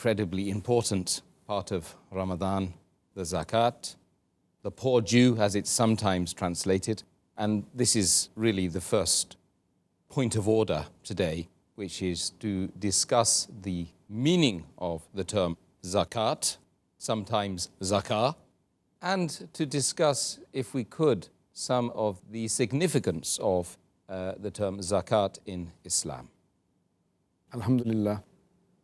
incredibly important part of Ramadan, the Zakat, the poor Jew as it's sometimes translated. And this is really the first point of order today, which is to discuss the meaning of the term Zakat, sometimes Zakah, and to discuss, if we could, some of the significance of the term Zakat in Islam. Alhamdulillah,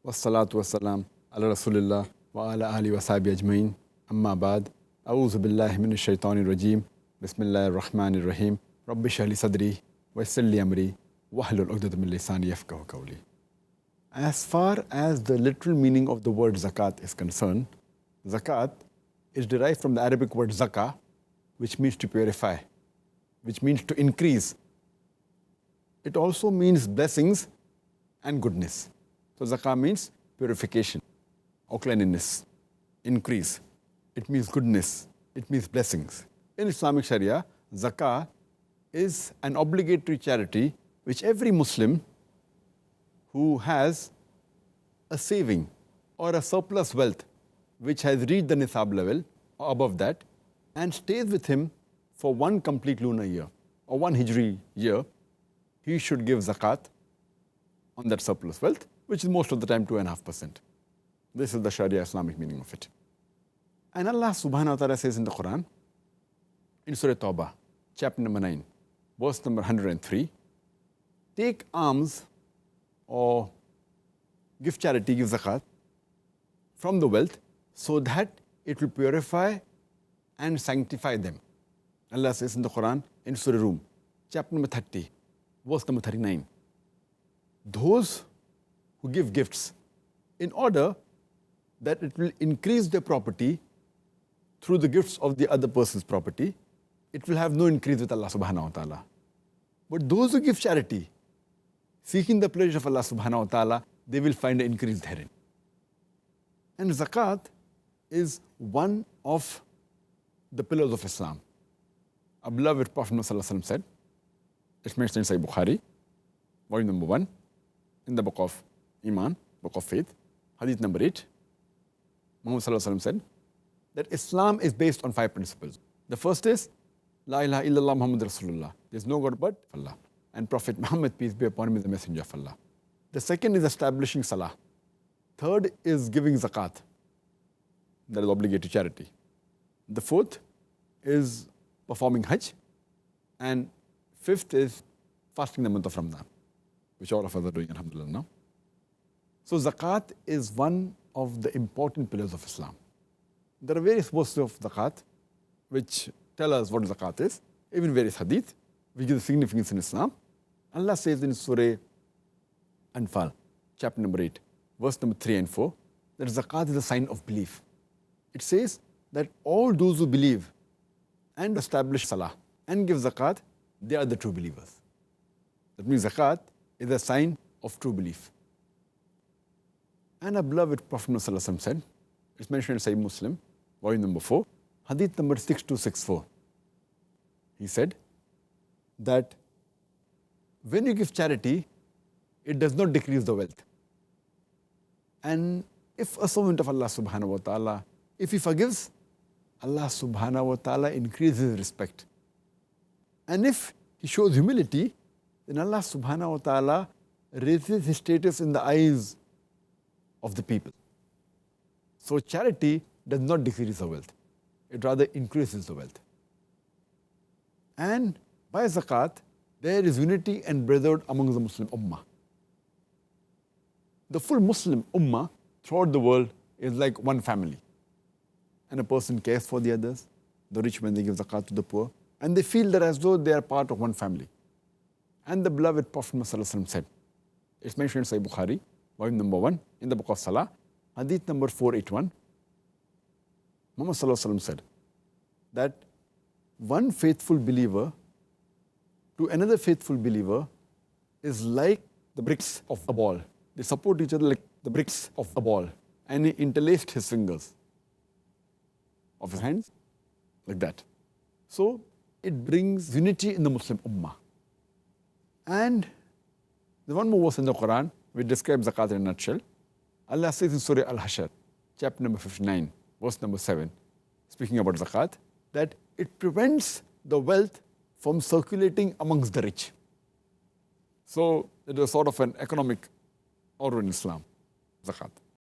wassalatu wassalam ala Rasulillah wa ala alihi wa sahbihi ajmain, amma ba'd, a'udhu billahi minash shaitanir rajim, bismillahir rahmanir rahim, rabbi shrah li sadri wa yassir li amri wahlul 'uqdatam min lisani yafqahu qawli. As far as the literal meaning of the word zakat is concerned, zakat is derived from the Arabic word zakah, which means to purify, which means to increase. It also means blessings and goodness. So zakah means purification or cleanliness, increase. It means goodness. It means blessings. In Islamic Sharia, zakah is an obligatory charity which every Muslim who has a saving or a surplus wealth which has reached the nisab level or above that and stays with him for one complete lunar year or one hijri year, he should give zakat on that surplus wealth, which is most of the time 2.5%. This is the Sharia Islamic meaning of it. And Allah subhanahu wa ta'ala says in the Quran, in Surah Tawbah, chapter number 9, verse number 103, take alms or give charity, give zakat from the wealth so that it will purify and sanctify them. Allah says in the Quran, in Surah Rum, chapter number 30, verse number 39, those who give gifts in order that it will increase their property through the gifts of the other person's property, it will have no increase with Allah subhanahu wa ta'ala. But those who give charity, seeking the pleasure of Allah subhanahu wa ta'ala, they will find an increase therein. And zakat is one of the pillars of Islam. Our beloved Prophet ﷺ said, it's mentioned in Sahih Bukhari, volume number 1, in the book of Iman, book of faith, hadith number 8, Muhammad ﷺ said that Islam is based on 5 principles. The first is, La ilaha illallah Muhammad Rasulullah. There is no God but Allah. And Prophet Muhammad, peace be upon him, is the messenger of Allah. The second is establishing salah. Third is giving zakat. That is obligatory charity. The fourth is performing hajj. And fifth is fasting the month of Ramadan, which all of us are doing, alhamdulillah, now. So zakat is one of the important pillars of Islam. There are various verses of zakat which tell us what zakat is, even various hadith, which give the significance in Islam. Allah says in Surah Anfal, chapter number 8, verse number 3 and 4, that zakat is a sign of belief. It says that all those who believe and establish salah and give zakat, they are the true believers. That means zakat is a sign of true belief. And our beloved Prophet ﷺ said, it's mentioned in Sahih Muslim, volume number 4, hadith number 6264. He said that when you give charity, it does not decrease the wealth. And if a servant of Allah subhanahu wa ta'ala, if he forgives, Allah subhanahu wa ta'ala increases respect. And if he shows humility, then Allah subhanahu wa ta'ala raises his status in the eyes of the people. So charity does not decrease the wealth. It rather increases the wealth. And by zakat, there is unity and brotherhood among the Muslim ummah. The full Muslim ummah throughout the world is like one family. And a person cares for the others, the rich when they give zakat to the poor, and they feel that as though they are part of one family. And the beloved Prophet ﷺ said, it's mentioned in Sahih Bukhari, volume number 1, in the book of Salah, hadith number 481, Muhammad ﷺ said that one faithful believer to another faithful believer is like the bricks of a ball. They support each other like the bricks of a ball. And he interlaced his fingers of his hands like that. So it brings unity in the Muslim ummah. And there's one more verse in the Quran which describes zakat in a nutshell. Allah says in Surah Al-Hashr, chapter number 59, verse number 7, speaking about zakat, that it prevents the wealth from circulating amongst the rich. So it is sort of an economic order in Islam, zakat.